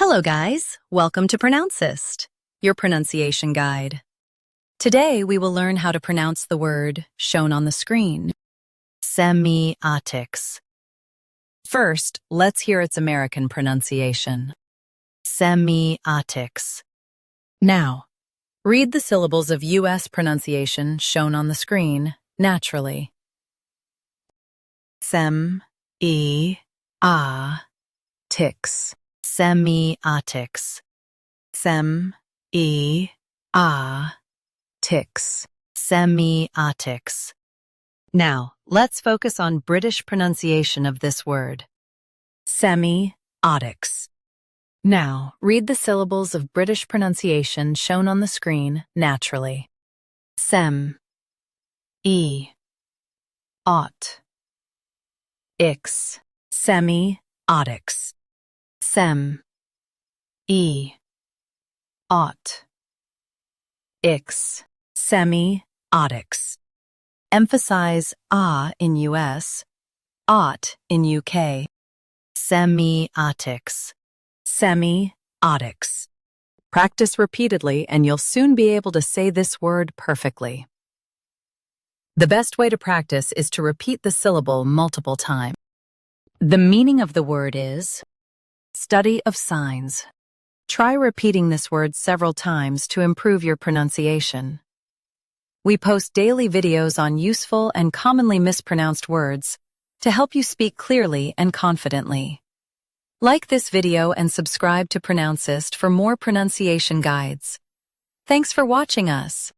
Hello guys, welcome to Pronouncist, your pronunciation guide. Today we will learn how to pronounce the word shown on the screen, semiotics. First, let's hear its American pronunciation, semiotics. Now, read the syllables of U.S. pronunciation shown on the screen naturally. Sem-e-a-tics. Semiotics. Sem-e-a-tics. Semiotics. Now, let's focus on British pronunciation of this word. Semiotics. Now, read the syllables of British pronunciation shown on the screen naturally. Sem. E. Ot. Ix. Semiotics. Sem. E. Ot. Ix. Semiotics. Emphasize "a" in US, "ot" in UK. Semiotics. Semiotics. Practice repeatedly and you'll soon be able to say this word perfectly. The best way to practice is to repeat the syllable multiple times. The meaning of the word is study of signs. Try repeating this word several times to improve your pronunciation. We post daily videos on useful and commonly mispronounced words to help you speak clearly and confidently. Like this video and subscribe to Pronouncist for more pronunciation guides. Thanks for watching us.